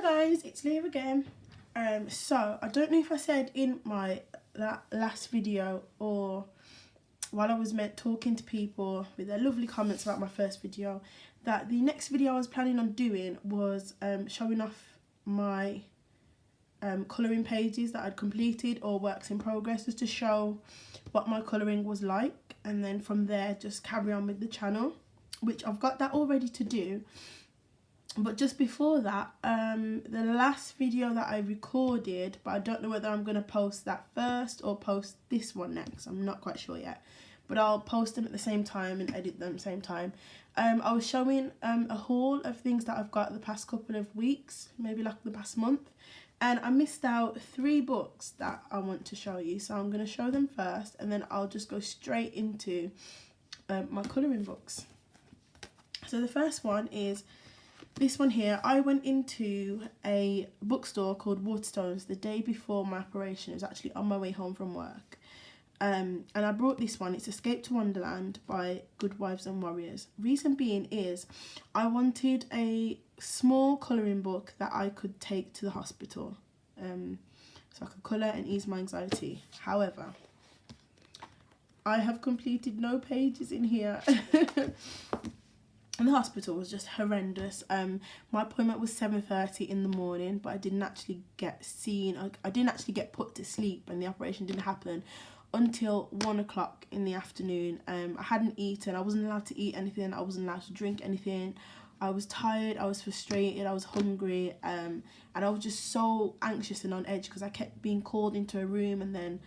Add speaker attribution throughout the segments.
Speaker 1: Hello guys, it's Leah again. So I don't know if I said in my last video or while I was talking to people with their lovely comments about my first video, that the next video I was planning on doing was showing off my colouring pages that I'd completed or works in progress, just to show what my colouring was like, and then from there just carry on with the channel, which I've got that all ready to do. But just before that, the last video that I recorded, but I don't know whether I'm going to post that first or post this one next, I'm not quite sure yet, but I'll post them at the same time and edit them at the same time. I was showing a haul of things that I've got the past couple of weeks, maybe like the past month, and I missed out 3 books that I want to show you, so I'm going to show them first and then I'll just go straight into my colouring books. So the first one is this one here. I went into a bookstore called Waterstones the day before my operation. It was actually on my way home from work. And I brought this one. It's Escape to Wonderland by Good Wives and Warriors. Reason being is I wanted a small colouring book that I could take to the hospital. So I could colour and ease my anxiety. However, I have completed no pages in here. And the hospital was just horrendous. My appointment was 7:30 in the morning, but I didn't actually get seen. I didn't actually get put to sleep, and the operation didn't happen until 1 o'clock in the afternoon. I hadn't eaten. I wasn't allowed to eat anything. I wasn't allowed to drink anything. I was tired. I was frustrated. I was hungry. And I was just so anxious and on edge because I kept being called into a room, and then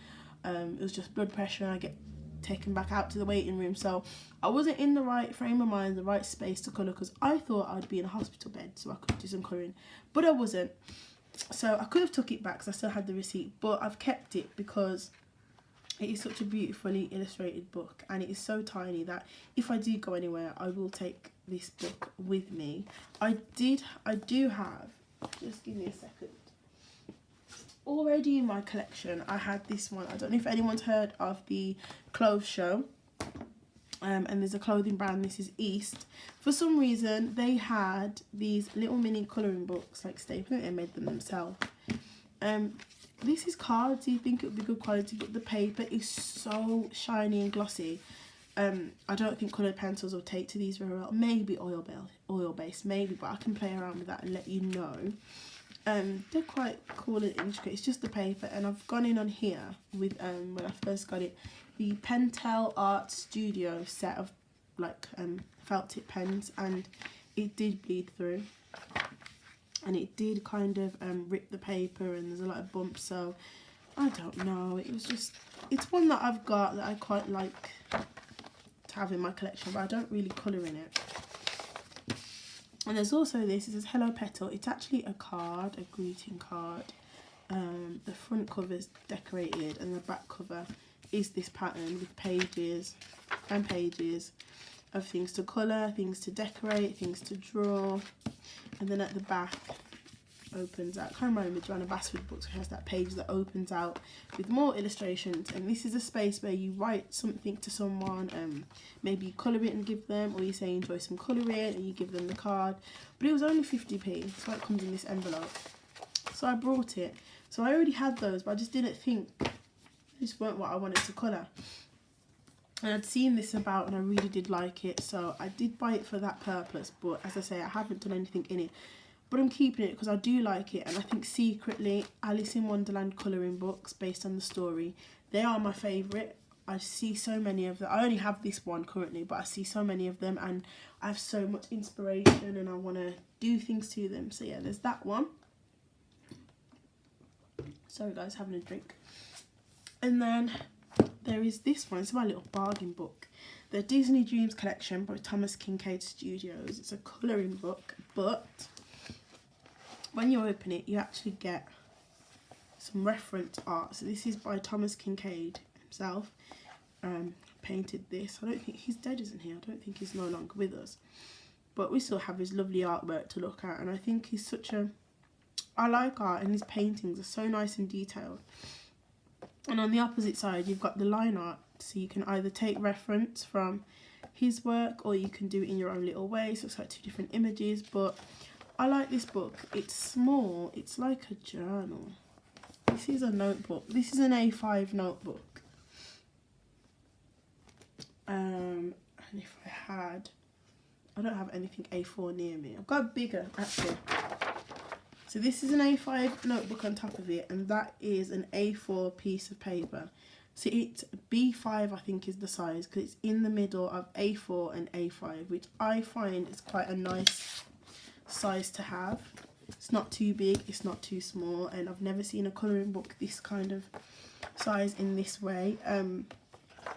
Speaker 1: it was just blood pressure, and I get taken back out to the waiting room. So I wasn't in the right frame of mind, the right space to colour, because I thought I'd be in a hospital bed so I could do some colouring, but I wasn't. So I could have took it back because I still had the receipt, but I've kept it because it is such a beautifully illustrated book, and it is so tiny that if I do go anywhere I will take this book with me. I do have, just give me a second, already in my collection. I had this one. I don't know if anyone's heard of the Clothes Show, and there's a clothing brand, this is East. For some reason they had these little mini colouring books, like Staple, and made them themselves. This is cards. You think it would be good quality, but the paper is so shiny and glossy. I don't think coloured pencils will take to these very well. Maybe oil based, maybe, but I can play around with that and let you know. They're quite cool and intricate. It's just the paper, and I've gone in on here with when I first got it, the Pentel Art Studio set of like felt tip pens, and it did bleed through, and it did kind of rip the paper, and there's a lot of bumps. So I don't know, it was just, it's one that I've got that I quite like to have in my collection, but I don't really colour in it. And there's also this, it says Hello Petal. It's actually a card, a greeting card. The front cover is decorated, and the back cover is this pattern with pages and pages of things to colour, things to decorate, things to draw. And then at the back opens out, kind of reminds me of Joanna Basford's books, which has that page that opens out with more illustrations. And this is a space where you write something to someone, maybe you colour it and give them, or you say enjoy some colouring and you give them the card. But it was only 50p, so it comes in this envelope. So I brought it. So I already had those, but I just didn't think these weren't what I wanted to colour. And I'd seen this about, and I really did like it, so I did buy it for that purpose. But as I say, I haven't done anything in it. But I'm keeping it because I do like it, and I think secretly Alice in Wonderland colouring books based on the story, they are my favourite. I see so many of them. I only have this one currently, but I see so many of them, and I have so much inspiration, and I want to do things to them. So yeah, there's that one. Sorry guys, having a drink. And then there is this one. It's my little bargain book, the Disney Dreams collection by Thomas Kincaid Studios. It's a colouring book, but when you open it, you actually get some reference art. So this is by Thomas Kincaid himself. Painted this. I don't think he's dead, isn't he? I don't think he's no longer with us. But we still have his lovely artwork to look at, and I think he's such a... I like art, and his paintings are so nice and detailed. And on the opposite side, you've got the line art. So you can either take reference from his work, or you can do it in your own little way. So it's like 2 different images, but I like this book. It's small. It's like a journal. This is a notebook. This is an A5 notebook. And if I don't have anything A4 near me. I've got a bigger, actually. So this is an A5 notebook on top of it, and that is an A4 piece of paper. So it's B5, I think, is the size, because it's in the middle of A4 and A5, which I find is quite a nice size to have. It's not too big, it's not too small, and I've never seen a colouring book this kind of size in this way.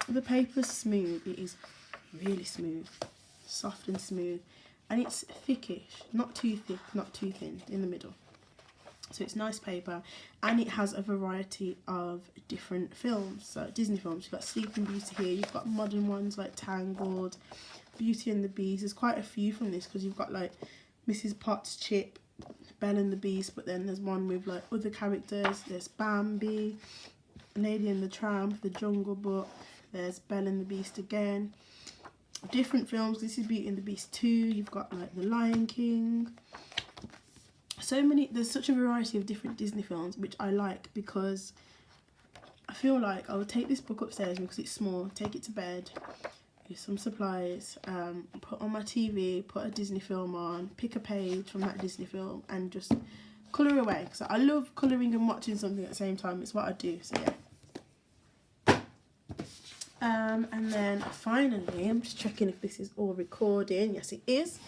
Speaker 1: The paper's smooth. It is really smooth, soft and smooth, and it's thickish, not too thick, not too thin, in the middle. So it's nice paper, and it has a variety of different films. So Disney films, you've got Sleeping Beauty here, you've got modern ones like Tangled, Beauty and the Beast. There's quite a few from this, because you've got like Mrs. Potts, Chip, Belle and the Beast, but then there's one with like other characters. There's Bambi, Lady and the Tramp, The Jungle Book, there's Belle and the Beast again. Different films. This is Beauty and the Beast 2. You've got like The Lion King. So many, there's such a variety of different Disney films, which I like, because I feel like I would take this book upstairs because it's small, take it to bed, use some supplies, put on my TV, put a Disney film on, pick a page from that Disney film and just colour away. So I love colouring and watching something at the same time. It's what I do, so yeah. And then finally, I'm just checking if this is all recording. Yes, it is.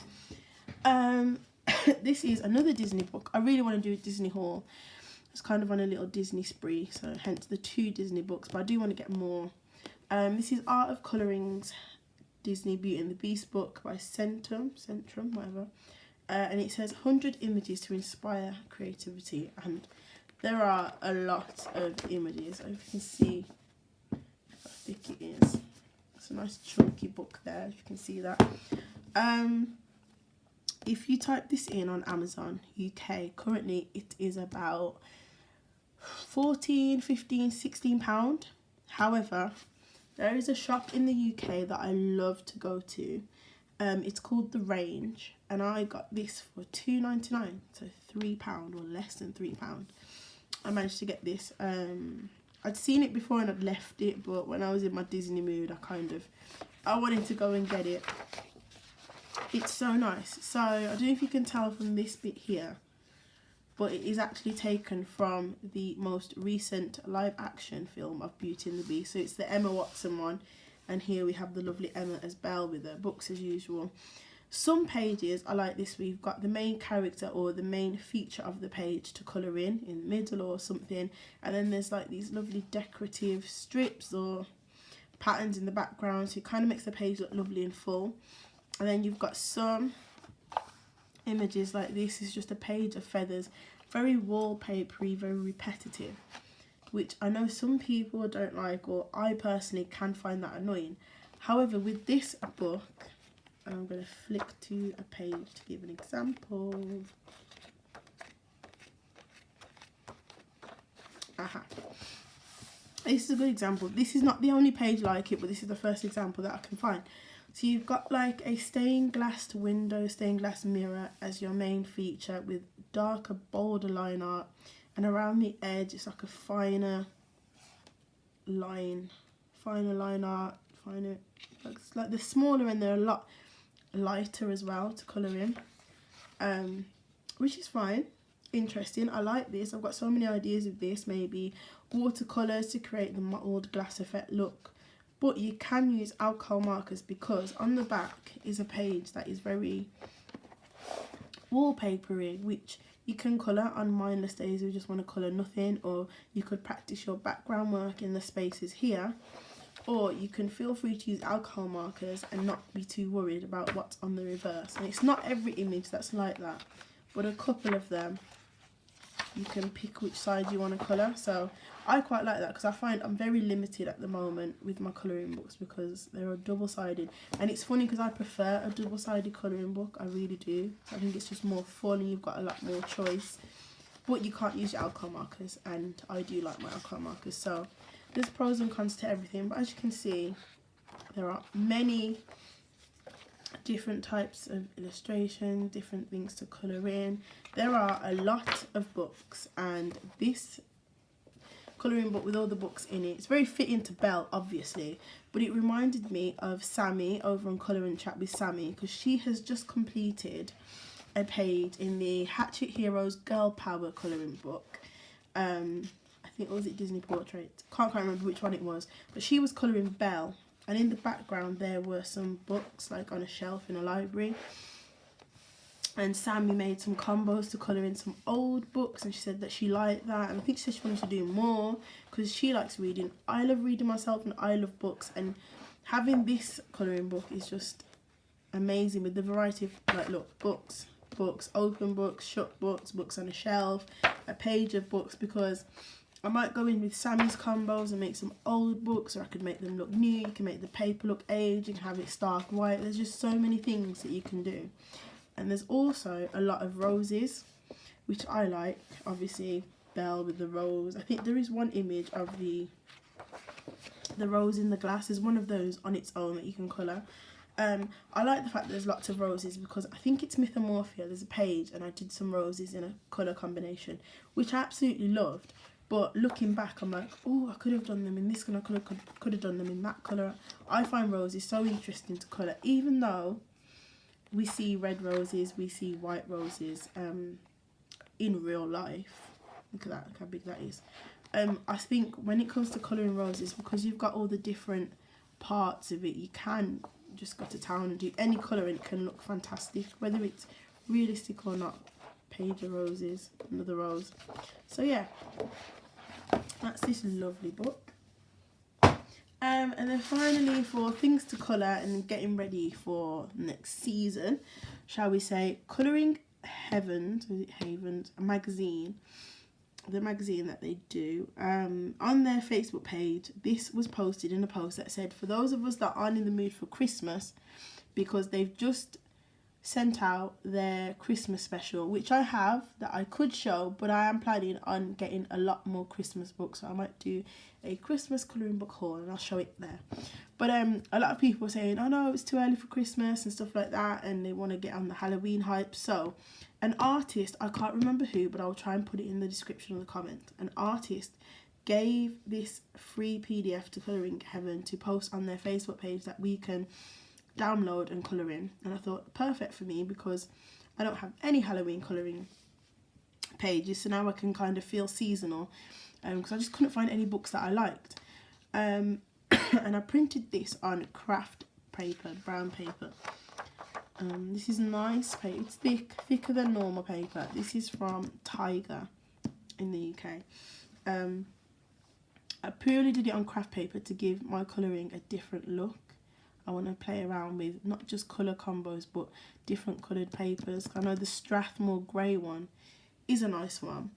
Speaker 1: This is another Disney book. I really want to do a Disney haul. It's kind of on a little Disney spree, so hence the 2 Disney books, but I do want to get more. This is Art of Colouring's Disney Beauty and the Beast book by Centrum, whatever. And it says 100 images to inspire creativity, and there are a lot of images. If you can see how thick it is. It's a nice chunky book there, if you can see that. If you type this in on Amazon UK, currently it is about £14, £15, £16. However, there is a shop in the UK that I love to go to. It's called The Range, and I got this for £2.99, so £3 or less than £3. I managed to get this. I'd seen it before and I'd left it, but when I was in my Disney mood, I wanted to go and get it. It's so nice. So I don't know if you can tell from this bit here, but it is actually taken from the most recent live action film of Beauty and the Beast. So it's the Emma Watson one, and here we have the lovely Emma as Belle with her books as usual. Some pages I like this, we've got the main character or the main feature of the page to colour in the middle or something, and then there's like these lovely decorative strips or patterns in the background, so it kind of makes the page look lovely and full. And then you've got some images like this. Is just a page of feathers, very wallpapery, very repetitive, which I know some people don't like, or I personally can find that annoying. However, with this book, I'm going to flick to a page to give an example. Aha. This is a good example. This is not the only page like it, but this is the first example that I can find. So you've got like a stained glass window, stained glass mirror as your main feature, with darker, bolder line art, and around the edge it's like a finer line art, it's like they're smaller and they're a lot lighter as well to colour in, which is fine, interesting. I like this. I've got so many ideas of this, maybe watercolours to create the mottled glass effect look. But you can use alcohol markers, because on the back is a page that is very wallpapery, which you can colour on mindless days if you just want to colour nothing, or you could practice your background work in the spaces here, or you can feel free to use alcohol markers and not be too worried about what's on the reverse. And it's not every image that's like that, but a couple of them you can pick which side you want to colour. So I quite like that, because I find I'm very limited at the moment with my colouring books, because they're double-sided. And it's funny because I prefer a double-sided colouring book, I really do. I think it's just more fun and you've got a lot more choice. But you can't use your alcohol markers, and I do like my alcohol markers. So there's pros and cons to everything, but as you can see, there are many different types of illustration, different things to colour in. There are a lot of books, and this colouring book with all the books in it, it's very fitting to Belle, obviously, but it reminded me of Sammy over on Colour and Chat with Sammy, because she has just completed a page in the Hatchet Heroes Girl Power colouring book. I think, was it Disney Portrait? Can't quite remember which one it was, but she was colouring Belle, and in the background there were some books like on a shelf in a library, and Sammy made some combos to colour in some old books, and she said that she liked that, and I think she said she wanted to do more because she likes reading. I love reading myself, and I love books, and having this colouring book is just amazing with the variety of, like, look, books, open books, shut books, books on a shelf, a page of books, because I might go in with Sammy's combos and make some old books, or I could make them look new. You can make the paper look aged, you can have it stark white. There's just so many things that you can do. And there's also a lot of roses, which I like. Obviously, Belle with the rose. I think there is one image of the rose in the glass. There's one of those on its own that you can colour. I like the fact that there's lots of roses, because I think it's Mythomorphia. There's a page and I did some roses in a colour combination, which I absolutely loved. But looking back, I'm like, oh, I could have done them in this colour, could have done them in that colour. I find roses so interesting to colour, even though we see red roses, we see white roses in real life. Look at that, look how big that is. I think when it comes to colouring roses, because you've got all the different parts of it, you can just go to town and do any colour and it can look fantastic, whether it's realistic or not. Page of roses, another rose. So yeah, that's this lovely book. And then finally, for things to colour and getting ready for next season, shall we say, Colouring Heavens, was it Havens, a magazine, the magazine that they do, on their Facebook page, this was posted in a post that said, for those of us that aren't in the mood for Christmas, because they've just sent out their Christmas special, which I have, that I could show, but I am planning on getting a lot more Christmas books, so I might do a Christmas colouring book haul and I'll show it there. But a lot of people are saying, oh no, it's too early for Christmas and stuff like that, and they want to get on the Halloween hype. So an artist, I can't remember who, but I'll try and put it in the description of the comment, an artist gave this free PDF to Colouring Heaven to post on their Facebook page that we can download and colour in, and I thought perfect for me because I don't have any Halloween colouring pages, so now I can kind of feel seasonal, because I just couldn't find any books that I liked, and I printed this on craft paper, brown paper. This is nice paper, it's thicker than normal paper. This is from Tiger in the UK. I purely did it on craft paper to give my colouring a different look. I want to play around with not just colour combos, but different coloured papers. I know the Strathmore grey one is a nice one,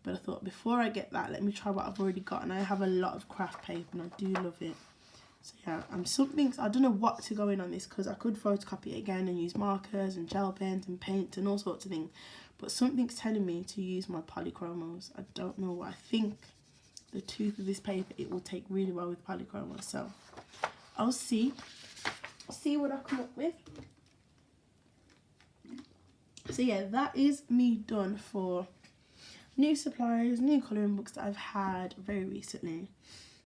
Speaker 1: but I thought before I get that, let me try what I've already got, and I have a lot of craft paper and I do love it. So yeah, I don't know what to go in on this, because I could photocopy it again and use markers and gel pens and paint and all sorts of things, but something's telling me to use my polychromos. I don't know what. I think the tooth of this paper, it will take really well with polychromos, so I'll see what I come up with. So yeah, that is me done for new supplies, new colouring books that I've had very recently.